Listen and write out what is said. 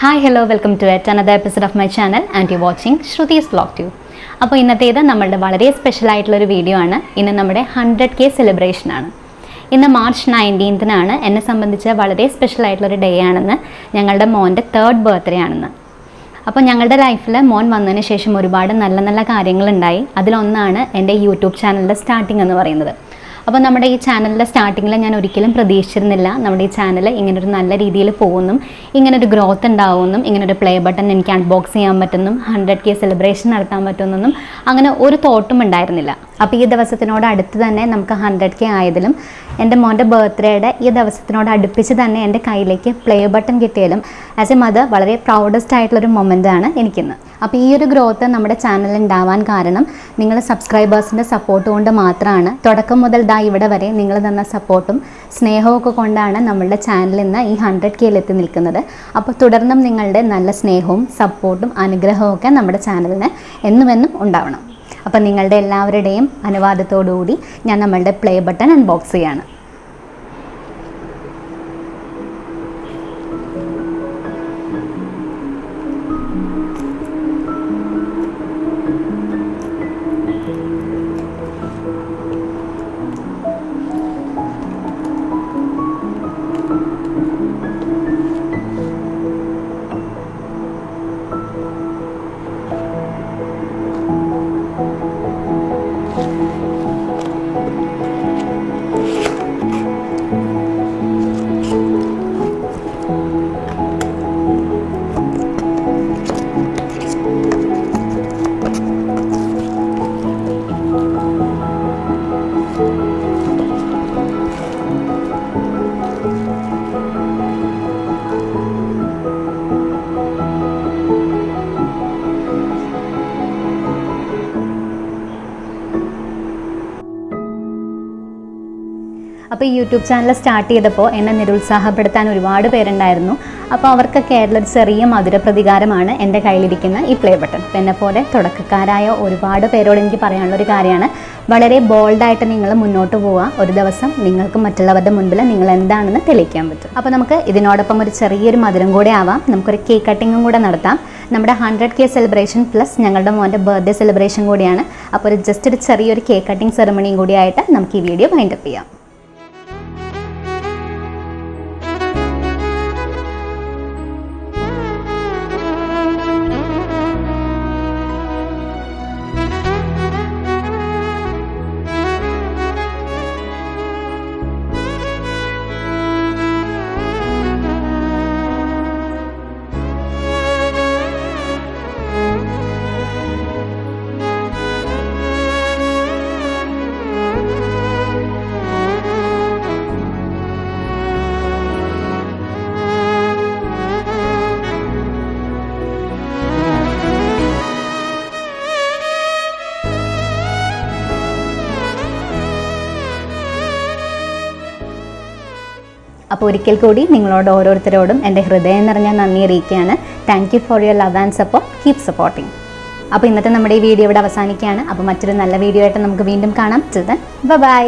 Hi, hello, welcome to another episode of my channel and you're watching Shrutys Vlogtube. അപ്പോൾ ഇന്നത്തേത് നമ്മളുടെ വളരെ special ആയിട്ടുള്ള ഒരു വീഡിയോ ആണ്. ഇന്ന് നമ്മുടെ 100K സെലിബ്രേഷൻ ആണ്. ഇന്ന് മാർച്ച് 19th എന്നെ സംബന്ധിച്ച് വളരെ സ്പെഷ്യൽ ആയിട്ടുള്ള ഒരു ഡേ ആണെന്ന്. ഞങ്ങളുടെ മോൻ്റെ 3rd ബർത്ത്ഡേ ആണെന്ന്. അപ്പോൾ ഞങ്ങളുടെ ലൈഫിൽ മോൻ വന്നതിന് ശേഷം ഒരുപാട് നല്ല നല്ല കാര്യങ്ങളുണ്ടായി. അതിലൊന്നാണ് എൻ്റെ യൂട്യൂബ് ചാനലിൻ്റെ സ്റ്റാർട്ടിംഗ് എന്ന് പറയുന്നത്. അപ്പോൾ നമ്മുടെ ഈ ചാനലിൻ്റെ സ്റ്റാർട്ടിങ്ങിൽ ഞാൻ ഒരിക്കലും പ്രതീക്ഷിച്ചിരുന്നില്ല നമ്മുടെ ഈ ചാനൽ ഇങ്ങനൊരു നല്ല രീതിയിൽ പോകുമെന്നും ഇങ്ങനൊരു ഗ്രോത്ത് ഉണ്ടാവുമെന്നും ഇങ്ങനൊരു പ്ലേ ബട്ടൺ എനിക്ക് അൺബോക്സ് ചെയ്യാൻ പറ്റുമെന്നും 100K സെലിബ്രേഷൻ നടത്താൻ പറ്റുമെന്നൊന്നും അങ്ങനെ ഒരു തോട്ടും ഉണ്ടായിരുന്നില്ല. അപ്പോൾ ഈ ദിവസത്തിനോട് അടുത്ത് തന്നെ നമുക്ക് 100K ആയതിലും എൻ്റെ മോൻ്റെ ബർത്ത്ഡേയുടെ ഈ ദിവസത്തിനോട് അടുപ്പിച്ച് തന്നെ എൻ്റെ കയ്യിലേക്ക് പ്ലേ ബട്ടൺ കിട്ടിയാലും ആസ് എ മദർ വളരെ പ്രൗഡസ്റ്റ് ആയിട്ടുള്ളൊരു മൊമെൻ്റാണ് എനിക്കിന്ന്. അപ്പോൾ ഈ ഒരു ഗ്രോത്ത് നമ്മുടെ ചാനലിൽ ഉണ്ടാവാൻ കാരണം നിങ്ങൾ സബ്സ്ക്രൈബേഴ്സിൻ്റെ സപ്പോർട്ട് കൊണ്ട് മാത്രമാണ്. തുടക്കം മുതൽ ഇവിടെ വരെ നിങ്ങൾ തന്ന സപ്പോർട്ടും സ്നേഹവും ഒക്കെ കൊണ്ടാണ് നമ്മളുടെ ചാനൽ ഇന്ന് ഈ 100Kയിൽ എത്തി നിൽക്കുന്നത്. അപ്പോൾ തുടർന്നും നിങ്ങളുടെ നല്ല സ്നേഹവും സപ്പോർട്ടും അനുഗ്രഹവും ഒക്കെ നമ്മുടെ ചാനലിന് എന്നുമെന്നും ഉണ്ടാവണം. അപ്പോൾ നിങ്ങളുടെ എല്ലാവരുടെയും അനുവാദത്തോടുകൂടി ഞാൻ നമ്മളുടെ പ്ലേ ബട്ടൺ അൺബോക്സ് ചെയ്യാണ്. അപ്പോൾ ഈ യൂട്യൂബ് ചാനൽ സ്റ്റാർട്ട് ചെയ്തപ്പോൾ എന്നെ നിരുത്സാഹപ്പെടുത്താൻ ഒരുപാട് പേരുണ്ടായിരുന്നു. അപ്പോൾ അവർക്കൊക്കെ ആയിട്ടുള്ള ഒരു ചെറിയ മധുര പ്രതികാരമാണ് എൻ്റെ കയ്യിലിരിക്കുന്ന ഈ പ്ലേ ബട്ടൺ. അപ്പോൾ എന്നെപ്പോലെ തുടക്കക്കാരായ ഒരുപാട് പേരോട് എനിക്ക് പറയാനുള്ളൊരു കാര്യമാണ്, വളരെ ബോൾഡായിട്ട് നിങ്ങൾ മുന്നോട്ട് പോവുക. ഒരു ദിവസം നിങ്ങൾക്ക് മറ്റുള്ളവരുടെ മുൻപിൽ നിങ്ങൾ എന്താണെന്ന് തെളിയിക്കാൻ പറ്റും. അപ്പോൾ നമുക്ക് ഇതിനോടൊപ്പം ഒരു ചെറിയൊരു മധുരം കൂടെ ആവാം. നമുക്കൊരു കേക്ക് കട്ടിങ്ങും കൂടെ നടത്താം. നമ്മുടെ 100K സെലിബ്രേഷൻ പ്ലസ് ഞങ്ങളുടെ മോൻ്റെ ബർത്ത്ഡേ സെലിബ്രേഷൻ കൂടിയാണ്. അപ്പോൾ ഒരു ചെറിയൊരു കേക്ക് കട്ടിങ് സെറമണിയും കൂടിയായിട്ട് നമുക്ക് ഈ വീഡിയോ വൈൻഡപ്പ് ചെയ്യാം. അപ്പോൾ ഒരിക്കൽ കൂടി നിങ്ങളോട് ഓരോരുത്തരോടും എൻ്റെ ഹൃദയം നിറഞ്ഞ നന്ദി അറിയിക്കുകയാണ്. Thank you for your love and support. Keep supporting. അപ്പോൾ ഇന്നത്തെ നമ്മുടെ ഈ വീഡിയോ ഇവിടെ അവസാനിക്കുകയാണ്. അപ്പോൾ മറ്റൊരു നല്ല വീഡിയോ ആയിട്ട് നമുക്ക് വീണ്ടും കാണാം. Till then bye.